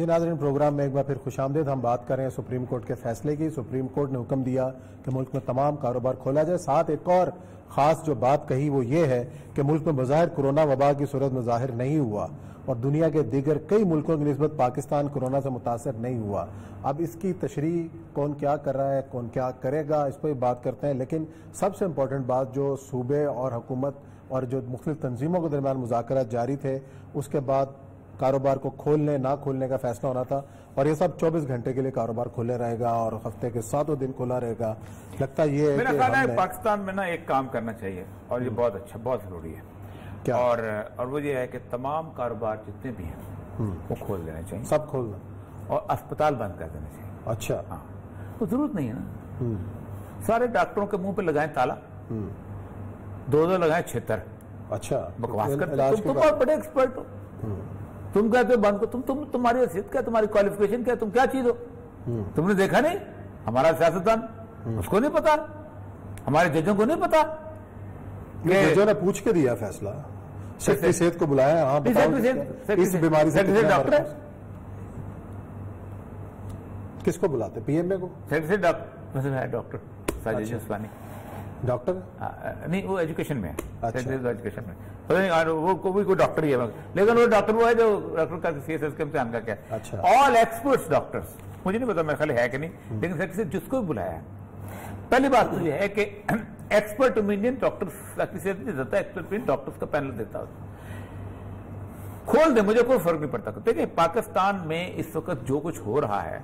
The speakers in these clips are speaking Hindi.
जी नाज़रीन, प्रोग्राम में एक बार फिर खुशामदीद। हम बात कर रहे हैं सुप्रीम कोर्ट के फैसले की। सुप्रीम कोर्ट ने हुक्म दिया कि मुल्क में तमाम कारोबार खोला जाए। साथ एक और ख़ास जो बात कही वो ये है कि मुल्क में बज़ाहिर कोरोना वबा की सूरत में ज़ाहिर नहीं हुआ और दुनिया के दीगर कई मुल्कों की निस्बत पाकिस्तान कोरोना से मुतासर नहीं हुआ। अब इसकी तशरीह कौन क्या कर रहा है, कौन क्या करेगा, इस पर बात करते हैं। लेकिन सबसे इम्पोर्टेंट बात जो सूबे और हुकूमत और जो मुख्तलिफ तंजीमों के दरमियान मुज़ाकरात जारी थे, उसके बाद कारोबार को खोलने ना खोलने का फैसला होना था और ये सब 24 घंटे के लिए कारोबार खुले रहेगा और हफ्ते के 7 दिन खुला रहेगा। लगता ये है मेरा ख्याल है पाकिस्तान में ना एक काम करना चाहिए और ये बहुत अच्छा, बहुत जरूरी है। क्या? और वो ये है कि तमाम कारोबार जितने भी हैं वो खोल देने चाहिए, सब खोलना, और अस्पताल बंद कर देने चाहिए। अच्छा, हाँ, तो जरूरत नहीं है ना। सारे डॉक्टरों के मुंह पे लगाएं ताला, 2 लगाएं छेतर। अच्छा, बकवास करते तुम बहुत बड़े एक्सपर्ट हो, तुम कहते हो बंद को, तुम्हारी हैसियत क्या, तुम्हारी क्वालिफिकेशन क्या, तुम क्या चीज हो? तुमने देखा नहीं? हमारा सियासतदान, उसको नहीं पता, हमारे जजों को नहीं पता। जजों ने पूछ के दिया फैसला, सेक्रेटरी सेहत को बुलाया। हाँ, इस बीमारी से डॉक्टर है, किसको बुलाते? पीएमए को? सेक्रेटरी डॉक्टर साजिद उस्मानी, डॉक्टर नहीं, वो एजुकेशन में है। अच्छा। एजुकेशन में वो कोई डॉक्टर ही है, लेकिन वो डॉक्टर वो है जो डॉक्टर का सीएसएस के इम्तिहान का क्या है। अच्छा। ऑल एक्सपर्ट्स डॉक्टर्स, मुझे नहीं पता मेरे ख्याल है कि नहीं, लेकिन सेक्रेटरी जिसको भी बुलाया है, पहली बात तो ये है कि एक्सपर्ट ओपिनियन डॉक्टर्स देता है, एक्सपर्ट ओपिनियन डॉक्टर्स का पैनल देता है। खोल दे, मुझे कोई फर्क नहीं पड़ता। देखिए पाकिस्तान में इस वक्त जो कुछ हो रहा है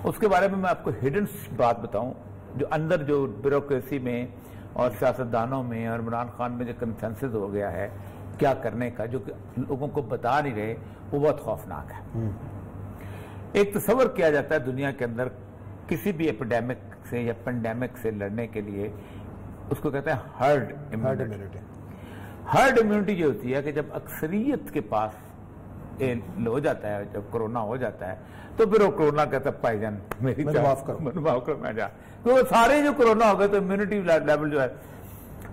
उसके बारे में मैं आपको हिडन बात बताऊं, जो अंदर जो ब्यूरोक्रेसी में और सियासतदानों में और इमरान खान में जो कंसेंसस हो गया है क्या करने का, जो लोगों को बता नहीं रहे, वो बहुत खौफनाक है। एक तस्वर किया जाता है दुनिया के अंदर किसी भी एपिडेमिक से या पेंडेमिक से लड़ने के लिए, उसको कहते हैं हर्ड इम्यूनिटी। हर्ड इम्यूनिटी जो होती है कि जब अक्सरियत के पास हो जाता है, जब कोरोना हो जाता है, तो फिर वो कोरोना कहता है भाईजान मेरी माफ करो मैं जा, तो सारे जो कोरोना हो गए तो इम्यूनिटी लेवल जो है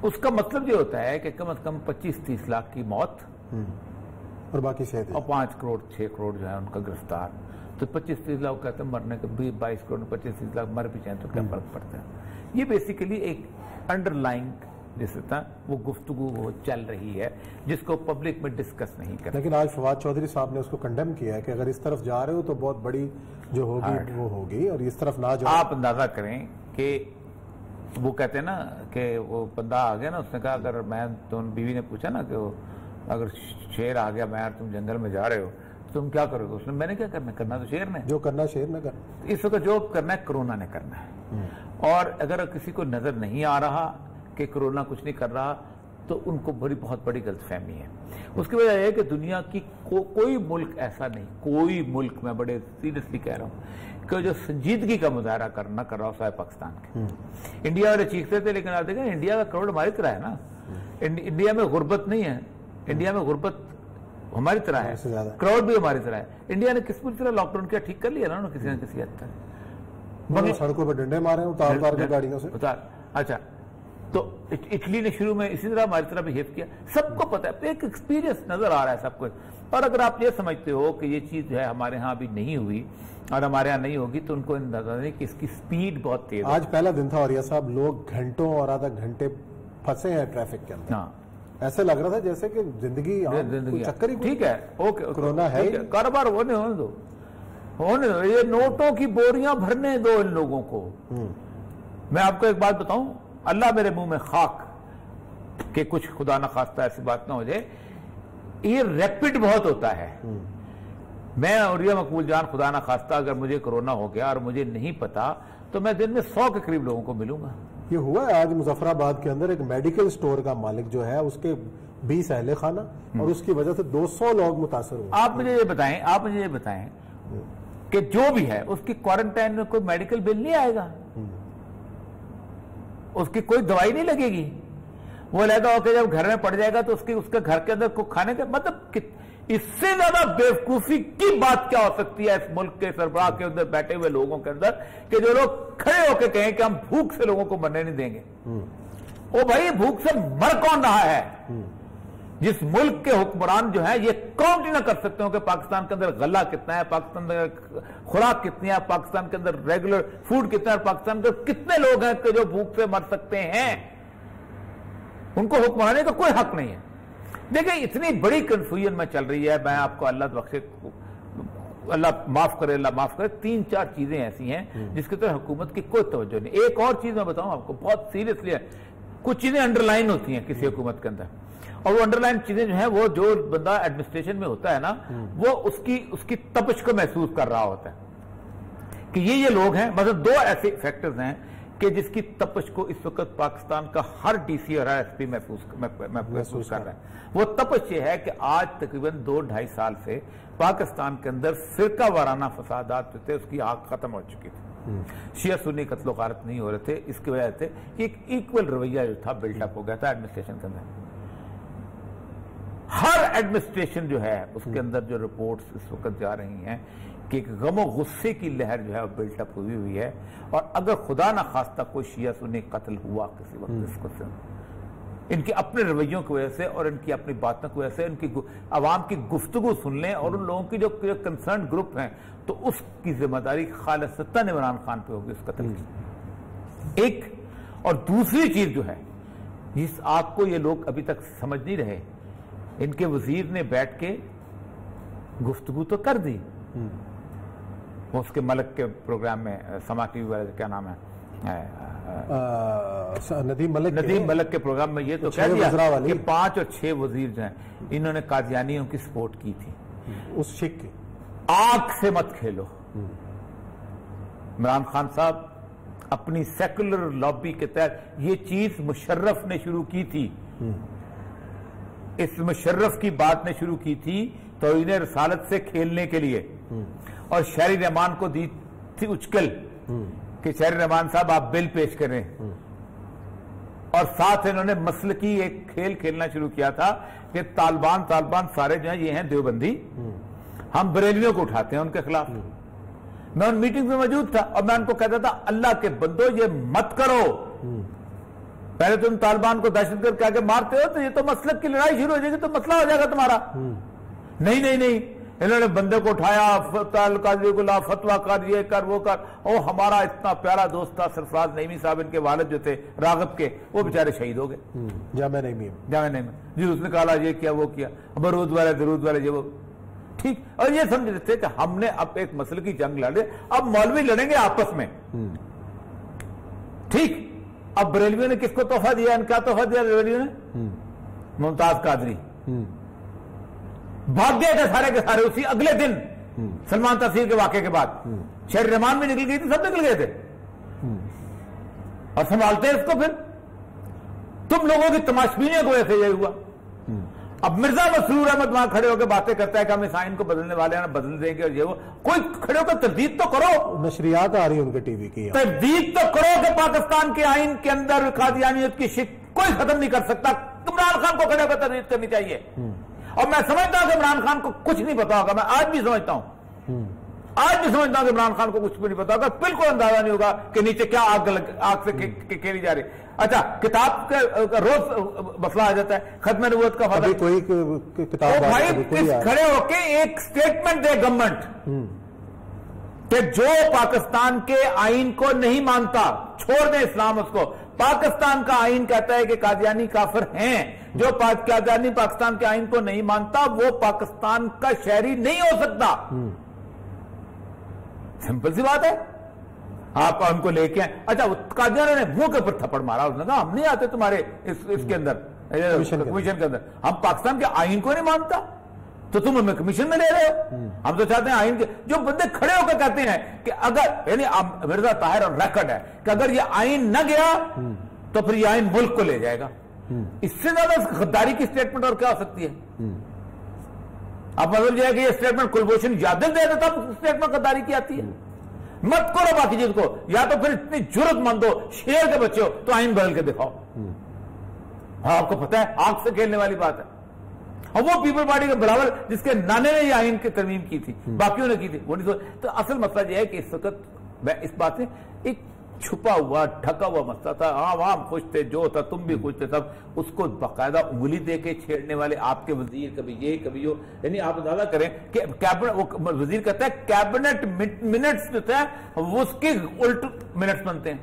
उसका मतलब ये होता है कि कम से कम 25-30 लाख की मौत और बाकी सेहत, और 5 करोड़ 6 करोड़ जो है उनका गिरफ्तार। तो 25-30 लाख कहते हैं मरने के, 22 करोड़ में 25-30 लाख मर भी जाए तो क्या फर्क पड़ता है। ये बेसिकली एक अंडरलाइंग जिस तरह वो गुफ्तगू वो चल रही है जिसको पब्लिक में डिस्कस नहीं कर। लेकिन आज फवाद चौधरी साहब ने उसको कंडेम किया है कि अगर इस तरफ जा रहे हो तो बहुत बड़ी जो होगी वो होगी और इस तरफ ना जाओ। आप अंदाजा करें कि वो कहते हैं ना कि वो बंदा आ गया ना, उसने कहा अगर मैं, तो बीवी ने पूछा ना कि वो अगर शेर आ गया, मैं तुम जंगल में जा रहे हो तुम क्या करोगे? उसने मैंने क्या करना तो शेर ने, जो करना शेर ने कर। इस वक्त जो करना है कोरोना ने करना है। और अगर किसी को नजर नहीं आ रहा कि कोरोना कुछ नहीं कर रहा तो उनको बहुत बड़ी गलतफहमी है। उसकी वजह यह है कि दुनिया की कोई मुल्क ऐसा नहीं, कोई मुल्क, मैं बड़े सीरियसली कह रहा हूं, कि जो संजीदगी का मुजाहरा करना कर रहा हो साहब पाकिस्तान के। इंडिया वाले चीखते थे, लेकिन आप देखें इंडिया का करोड़ हमारी तरह है ना। इंडिया में गुर्बत नहीं है, इंडिया में गुर्बत हमारी तरह है, क्राउड भी हमारी तरह है। इंडिया ने किस पूरी तरह लॉकडाउन किया, ठीक कर लिया ना किसी न किसी हद तक। सड़कों पर डंडे मारे उतार के गाड़ियों से उतार। अच्छा, तो इटली ने शुरू में इसी तरह हमारी तरह बिहेव किया, सबको पता है, एक एक्सपीरियंस नजर आ रहा है सबको। और अगर आप ये समझते हो कि ये चीज जो है हमारे यहाँ अभी नहीं हुई और हमारे यहाँ नहीं होगी, तो उनको अंदाजा नहीं कि इसकी स्पीड बहुत तेज है। आज पहला दिन था और ये साहब लोग घंटों और आधा घंटे फंसे हैं ट्रैफिक के अंदर। हाँ, ऐसे लग रहा था जैसे कि जिंदगी चक्कर ही। ठीक है, ओके, कोरोना है, कारोबार होने दो, ये नोटों की बोरियां भरने दो इन लोगों को। मैं आपको एक बात बताऊं, अल्लाह मेरे मुंह में खाक कि कुछ खुदा ना खास्ता ऐसी बात ना हो जाए, ये रैपिड बहुत होता है। मैं और ये मकबूल जान, खुदा ना खास्ता अगर मुझे कोरोना हो गया और मुझे नहीं पता, तो मैं दिन में 100 के करीब लोगों को मिलूंगा। ये हुआ है आज मुजफ्फराबाद के अंदर, एक मेडिकल स्टोर का मालिक जो है उसके 20 अहले खाना और उसकी वजह से 200 लोग मुतासर हुए। आप मुझे ये बताएं कि जो भी है उसकी क्वारंटाइन में कोई मेडिकल बिल नहीं आएगा, उसकी कोई दवाई नहीं लगेगी, वो लगा होकर जब घर में पड़ जाएगा तो उसके घर के अंदर को खाने का मतलब इससे ज्यादा बेवकूफी की बात क्या हो सकती है इस मुल्क के सरबराह के अंदर बैठे हुए लोगों के अंदर, कि जो लोग खड़े होकर कहें कि हम भूख से लोगों को मरने नहीं देंगे। ओ भाई, भूख से मर कौन रहा है? जिस मुल्क के हुक्मरान जो है ये काउंट ही ना कर सकते हो कि पाकिस्तान के अंदर गला कितना है, पाकिस्तान के अंदर खुराक कितनी है, पाकिस्तान के अंदर रेगुलर फूड कितना है, पाकिस्तान के कितने लोग हैं कि जो भूख से मर सकते हैं, उनको हुक्मरानी का कोई हक नहीं है। देखिए इतनी बड़ी कंफ्यूजन में चल रही है। मैं आपको अल्लाह बख्शे, अल्लाह माफ करे, अल्लाह माफ करे, 3-4 चीजें ऐसी हैं जिसकी तरफ हुकूमत की कोई तवज्जो नहीं। एक और चीज मैं बताऊं आपको, बहुत सीरियसली है, कुछ चीजें अंडरलाइन होती हैं किसी हुकूमत के अंदर, और वो अंडरलाइन चीजें जो है वो जो बंदा एडमिनिस्ट्रेशन में होता है ना, वो उसकी तपश को महसूस कर रहा होता है कि ये लोग हैं। मतलब 2 ऐसे फैक्टर्स हैं कि जिसकी तपश को इस वक्त पाकिस्तान का हर डीसी और हर एसपी महसूस कर रहा है। वो तपश ये है कि आज तकरीबन 2-2.5 साल से पाकिस्तान के अंदर फिरका वाराना फसादात जो थे उसकी आग खत्म हो चुकी थी। शिया सुन्नी कत्लो गारत नहीं हो रहे थे। इसकी वजह से एक इक्वल रवैया जो था बिल्डअप हो गया था एडमिनिस्ट्रेशन के अंदर। हर एडमिनिस्ट्रेशन जो है उसके अंदर जो रिपोर्ट्स इस वक्त जा रही हैं कि एक गमो गुस्से की लहर जो है बिल्टअप हुई है, और अगर खुदा ना खास्ता कोई शिया सुन्नी कत्ल हुआ किसी वक्त इसको इनके अपने रवैयों की वजह से और इनकी अपनी बातों की वजह से, इनकी आवाम की गुफ्तगू सुन लें और उन लोगों की जो कंसर्न ग्रुप हैं, तो उसकी जिम्मेदारी खालिसतन इमरान खान पे होगी उस कत्ल की। एक और दूसरी चीज जो है जिस आग को ये लोग अभी तक समझ नहीं रहे, इनके वजीर ने बैठ के गुफ्तगू तो कर दी उसके मलक के प्रोग्राम में, समा टीवी वाले क्या नाम है, नदीम मलक के प्रोग्राम में ये तो कह दिया कि 5 और 6 वजीर जो हैं इन्होंने कादियानियों की सपोर्ट की थी। उस शिक की आग से मत खेलो। इमरान खान साहब अपनी सेकुलर लॉबी के तहत ये चीज मुशर्रफ ने शुरू की थी। इस मुशर्रफ की बात ने शुरू की थी तो इन्हें रसालत से खेलने के लिए, और शहरी रहमान को दी थी उचकल कि शहरी रहमान साहब आप बिल पेश करें, और साथ इन्होंने मसल की एक खेल खेलना शुरू किया था कि तालिबान सारे जो है ये हैं देवबंदी, हम बरेलियों को उठाते हैं उनके खिलाफ। मैं उन मीटिंग में मौजूद था और मैं उनको कहता था अल्लाह के बंदो ये मत करो, पहले तुम तालिबान को दहशतगर्द कह के मारते हो तो ये तो मसलक की लड़ाई शुरू हो जाएगी, तो मसला हो जाएगा तुम्हारा। नहीं, इन्होंने बंदे को उठाया, फतवा कर, ये कर वो कर। और हमारा इतना प्यारा दोस्त था सरफराज नईमी साहब, इनके वालिद जो थे रागब के, वो बेचारे शहीद हो गए जामे नईमी जी। उसने कहा ये किया वो किया, दरूद वाले ये वो, ठीक। और ये समझ रहे थे कि हमने अब एक मसले की जंग लड़े, अब मौलवी लड़ेंगे आपस में, ठीक। अब बरेलवियों ने किसको तोहफा दिया, क्या तोहफा दिया बरेलवियों ने? मुमताज कादरी। भाग गए थे सारे के सारे उसी अगले दिन सलमान तफसीर के वाकये के बाद। शहर रहमान भी निकल गई थी, सब निकल गए थे, और संभालते हैं इसको। फिर तुम लोगों की तमाशबीनियों को ऐसे ये हुआ। अब मिर्जा मसरूर अहमद वहां खड़े होकर बातें करता है कि हम इस आइन को बदलने वाले हैं, बदल देंगे, और ये वो। कोई खड़े होकर तरदीद तो करो, नशरियात आ रही है उनके टीवी की, तरदीद तो करो कि पाकिस्तान के आइन के अंदर कादियानियत की शिक कोई खत्म नहीं कर सकता। इमरान खान को खड़े होकर तरदीद करनी चाहिए। और मैं समझता हूं कि इमरान खान को कुछ नहीं पता होगा, मैं आज भी समझता हूं कि इमरान खान को कुछ भी नहीं पता होगा, बिल्कुल अंदाजा नहीं होगा कि नीचे क्या आग से खेली जा रही। अच्छा, किताब का रोज मसला आ जाता है, खत्म नबूवत का फर्क, कोई किताब तो भाई खड़े होके एक स्टेटमेंट दे गवर्नमेंट कि जो पाकिस्तान के आइन को नहीं मानता, छोड़ दे इस्लाम उसको, पाकिस्तान का आइन कहता है कि कादियानी काफिर हैं, जो कादियानी पाकिस्तान के आइन को नहीं मानता वो पाकिस्तान का शहरी नहीं हो सकता। सिंपल सी बात है। आप उनको लेके आए, अच्छा कादियानी ने मुंह के ऊपर थप्पड़ मारा, उसने कहा हम नहीं आते तुम्हारे इसके अंदर कमीशन के अंदर, हम पाकिस्तान के आइन को नहीं मानता तो तुम हमें कमीशन में ले रहे हो। हम तो चाहते हैं आइन के जो बंदे खड़े होकर कहते हैं कि अगर, यानी मिर्जा ताहिर और रिकॉर्ड है कि अगर ये आइन न गया तो फिर ये आइन मुल्क को ले जाएगा। इससे ज्यादा गद्दारी की स्टेटमेंट और क्या हो सकती है? अब मतलब यह है कि ये स्टेटमेंट कुलभूषण यादव दे देता, स्टेटमेंट गद्दारी की आती है। मत करो बाकी चीज को, या तो फिर इतनी जरूरतमंद हो, शेर के बच्चे हो तो आइन बदल के दिखाओ। हाँ, आपको पता है आग से खेलने वाली बात है। और वो पीपल पार्टी के बराबर जिसके नाने ने ये आइन की तरमीम की थी, बाकियों ने की थी, वो नहीं। तो असल मसला यह है कि इस वक्त मैं इस बात से एक छुपा हुआ ढका हुआ मसला था। आवाम खुश थे, जो था तुम भी खुश थे, सब उसको बाकायदा उंगली दे के छेड़ने वाले आपके वजीर, कभी ये कभी वो। यानी आप अंदाजा करें कि कैबिनेट, वजीर कहता है कैबिनेट मिनट्स जो है वो उसके उल्ट मिनट्स बनते हैं।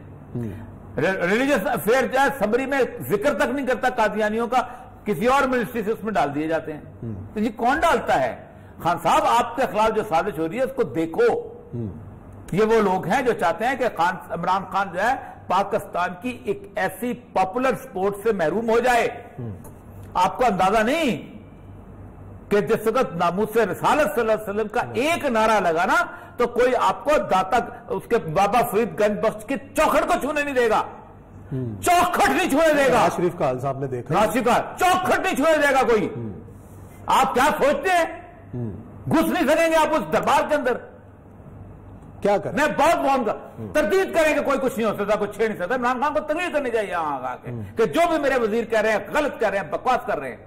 रिलीजियस अफेयर जो है सबरी में जिक्र तक नहीं करता कादियानियों का, किसी और मिनिस्ट्री से उसमें डाल दिए जाते हैं। तो ये कौन डालता है? खान साहब, आपके खिलाफ जो साजिश हो रही है उसको देखो। ये वो लोग हैं जो चाहते हैं कि इमरान खान जो है पाकिस्तान की एक ऐसी पॉपुलर स्पोर्ट से महरूम हो जाए। आपको अंदाजा नहीं कि जिस वक्त नामूस रिसालत सल्लल्लाहु अलैहि वसल्लम का एक नारा लगाना तो कोई आपको दाता उसके बाबा फरीद गंज बख्श की चौखट को छूने नहीं देगा, चौखट नहीं छूने देगा। शरीफ का हाल साहब ने देखा, नासिर का चौखट नहीं छूने देगा कोई। आप क्या सोचते हैं? घुस नहीं सकेंगे आप उस दरबार के अंदर। क्या करें? मैं बहुत फोन का तरदीद करेंगे, कोई कुछ नहीं हो सकता, कुछ छेड़ नहीं सकता। इमरान खान को तकरीर करनी चाहिए यहां आके कि जो भी मेरे वजीर कह रहे हैं गलत कह रहे हैं, बकवास कर रहे हैं।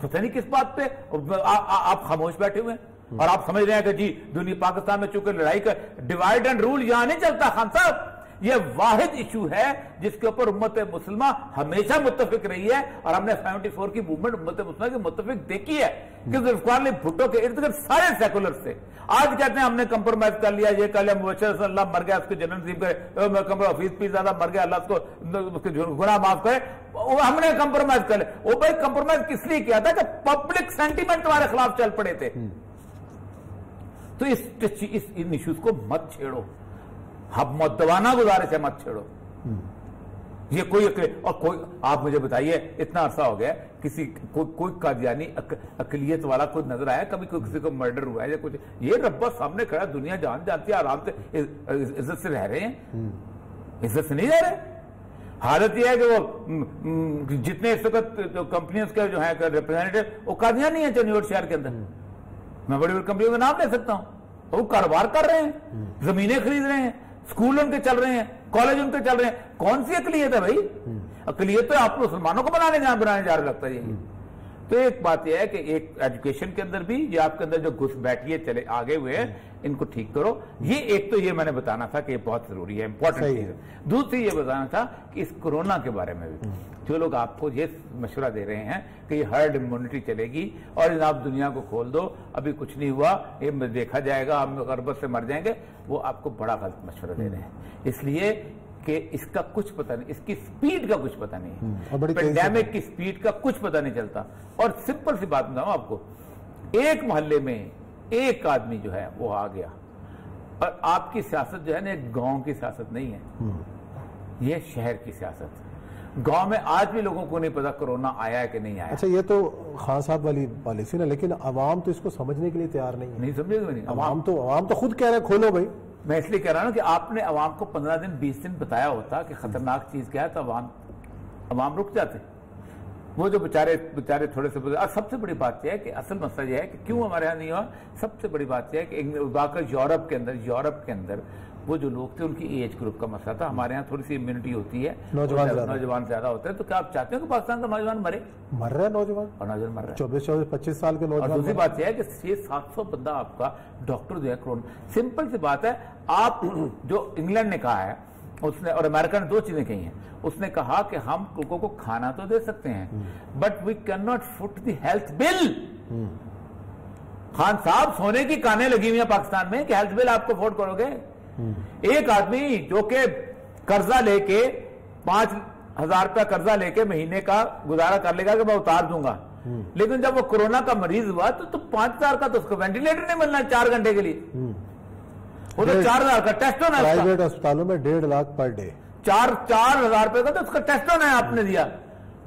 पता नहीं किस बात पे आप खामोश बैठे हुए हैं और आप समझ रहे हैं कि जी दुनिया पाकिस्तान में चूंकि लड़ाई का डिवाइड एंड रूल यहां नहीं चलता। खान साहब, यह वाहिद इशू है जिसके ऊपर उम्मत मुसलमा हमेशा मुत्तफिक रही है और हमने 74 की मूवमेंट उम्मत मुसलमा की मुत्तफिक देखी है कि जुल्फिकार अली भुट्टो के इर्द गिर्द सारे सेकुलर थे। आज कहते हैं हमने कंप्रोमाइज कर लिया, ये कर लिया, मुबशर अल्लाह मर गया, उसको जन्नत नसीब करे, हफीज पीर ज़्यादा मर गया, अल्लाह उसको गुनाह माफ करे, हमने कंप्रोमाइज कर लिया। वो भाई कंप्रोमाइज किस लिए किया था कि पब्लिक सेंटीमेंट तुम्हारे खिलाफ चल पड़े थे। तो इन इश्यूज को मत छेड़ो, हम मुद्दवाना गुजारिश है, मत छेड़ो। ये कोई और कोई, आप मुझे बताइए, इतना अरसा हो गया किसी कोई कादियानी अकलियत वाला कोई नजर आया कभी? कोई किसी को मर्डर हुआ है या कुछ? ये रब्बा सामने खड़ा, दुनिया जानती है, आराम से इज्जत से रह रहे हैं, इज्जत से नहीं रह रहे। हालत यह है कि वो जितने इस वक्त कंपनियों के जो है रिप्रेजेंटेटिव वो कादियानी है चंडीगढ़ शहर के अंदर। मैं बड़ी बड़ी कंपनियों का नाम ले सकता हूं, वो कारोबार कर रहे हैं, जमीनें खरीद रहे हैं, स्कूल उनके चल रहे हैं, कॉलेज उनके चल रहे हैं। कौन सी अकलियत है भाई? अकलियत तो आप मुसलमानों को बनाने जा रहे लगता है। तो एक बात यह है कि एक एजुकेशन के अंदर भी ये आपके अंदर जो घुस बैठिए चले आगे हुए हैं, इनको ठीक करो। ये एक तो ये मैंने बताना था कि ये बहुत जरूरी है, इंपॉर्टेंट चीज है। दूसरी ये बताना था कि इस कोरोना के बारे में भी जो लोग आपको ये मशवरा दे रहे हैं कि ये हर्ड इम्यूनिटी चलेगी और आप दुनिया को खोल दो, अभी कुछ नहीं हुआ, ये देखा जाएगा, हम गरबत से मर जाएंगे, वो आपको बड़ा गलत मशवरा दे रहे हैं। इसलिए कि इसका कुछ पता नहीं, इसकी स्पीड का कुछ पता नहीं, पेंडेमिक की स्पीड का कुछ पता नहीं चलता। और सिंपल सी बात बताऊं आपको, एक मोहल्ले में एक आदमी जो है वो आ गया, और आपकी सियासत जो है ना एक गांव की सियासत नहीं है, ये शहर की सियासत। गांव में आज भी लोगों को नहीं पता कोरोना आया है कि नहीं आया। अच्छा, ये तो खान साहब वाली पॉलिसी ना, लेकिन अवाम तो इसको समझने के लिए तैयार नहीं है। नहीं समझेगा नहीं, अवाम तो खुद कह रहे हैं खोलो भाई। मैं इसलिए कह रहा हूं कि आपने अवाम को 15 दिन 20 दिन बताया होता कि खतरनाक चीज क्या है, तो अवाम रुक जाते। वो जो बेचारे थोड़े से, और सबसे बड़ी बात यह है कि असल मसला यह है कि क्यों हमारे यहाँ नहीं हुआ। सबसे बड़ी बात यह है कि वाकई यूरोप के अंदर वो जो लोग थे उनकी एज ग्रुप का मसला था। हमारे यहाँ थोड़ी सी इम्यूनिटी होती है, नौजवान ज्यादा होते हैं। तो क्या आप चाहते हो कि पाकिस्तान का नौजवान मर रहे हैं? नौजवान मर रहे हैं, 24-25 साल के नौजवान। दूसरी बात यह है कि 600-700 बंदा आपका डॉक्टर जो है कोरोना। सिंपल सी बात है, आप जो इंग्लैंड ने कहा है उसने, और अमेरिका ने 2 चीजें कही हैं। उसने कहा कि हम लोगों को खाना तो दे सकते हैं, but we can not foot the health bill. Khan साहब, सोने की कानें लगी हुई है पाकिस्तान में कि हेल्थ बिल आपको अफोर्ड करोगे? एक आदमी जो कि कर्जा लेके 5,000 रुपया कर्जा लेके महीने का गुजारा कर लेगा कि मैं उतार दूंगा, लेकिन जब वो कोरोना का मरीज हुआ तो 5,000 का तो उसको वेंटिलेटर नहीं मिलना 4 घंटे के लिए। वो तो 4,000 का टेस्ट होना है, प्राइवेट अस्पतालों में 1.5 लाख पर डे, 4,000 रुपए का तो उसका टेस्ट होना है, आपने दिया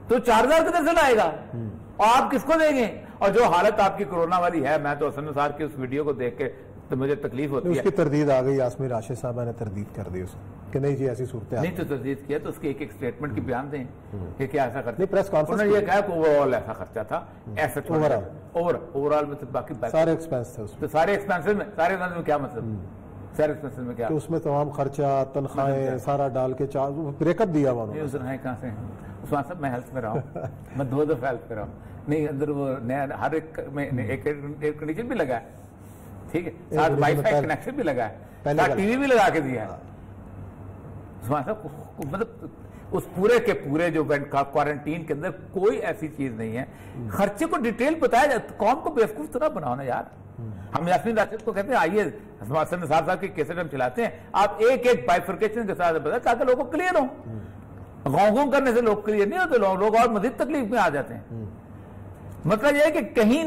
तो 4,000 किधर से लाएगा और आप किसको देंगे? और जो हालत आपकी कोरोना वाली है, मैं तो हसन निसार की उस वीडियो को देख के तो मुझे तकलीफ होती है। उसकी तरदीद आ गई, यास्मीन राशिद साहब ने तरदीद कर दी उसको कि नहीं जी ऐसी सूरत है। नहीं तो तरदीद किया तो उसके एक स्टेटमेंट की बयान दें कि क्या ऐसा करते। प्रेस कॉन्फ्रेंस ये कहा ओवरऑल ऐसा खर्चा था, ऐसा ओवरऑल में तो बाकी सारे एक्सपेंस थे उसमें। तो सारे एक्सपेंसिव में क्या मतलब? सारे एक्सपेंसिव में क्या? उसमें तमाम खर्चा, तनख्वाहें सारा डाल के ब्रेकअप दिया उन्होंने। कहाँ से उस्मान साहब, मैं हेल्थ में रहा हूँ, मैं 2 दफा हेल्थ में रहा हूँ। नहीं, अंदर वो नया हर एक में एक एयर कंडीशन भी लगा है, ठीक है, साथ वाईफाई कनेक्शन भी लगा है, पहले टीवी भी लगा के दिया है। उस्मान साहब मतलब उस पूरे के पूरे जो क्वारंटीन के अंदर कोई ऐसी चीज नहीं है। खर्चे को डिटेल बताया जाए, कौन को बेवकूफ तरह बनाओ ना यार। हम यास्मीन राशिद को कहते हैं आइए निसार साहब की कैसेट हम चलाते हैं, आप एक एक बाइफर्केशन के साथ बताए ताकि लोगों को क्लियर हो। गाँव करने से लोग क्लियर नहीं होते, लोग और मजीद तकलीफ में आ जाते हैं। मतलब यह है कि कहीं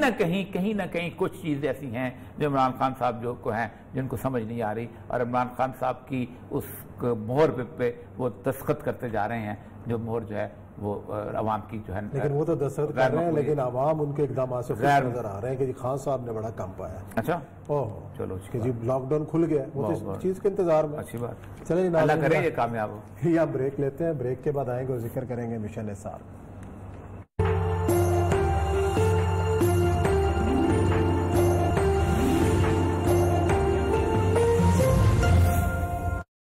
ना कहीं कुछ चीजें ऐसी हैं जो इमरान खान साहब जो को हैं जिनको समझ नहीं आ रही, और इमरान खान साहब की उस मोहर पे वो दस्तखत करते जा रहे हैं, जो मोहर जो है वो अवाम की जो है। लेकिन वो तो दस्तखत कर रहे हैं, लेकिन अवाम उनके इकदाम से खुश नजर आ रहे हैं कि जी खान साहब ने बड़ा काम पाया। अच्छा, ओह चलो कि जी लॉकडाउन खुल गया, वो तो इस चीज के इंतजार में। अच्छी बात, चलिए अल्लाह करे ये कामयाब हो। यहाँ ब्रेक लेते हैं, ब्रेक के बाद आएंगे और जिक्र करेंगे मिशन निसार।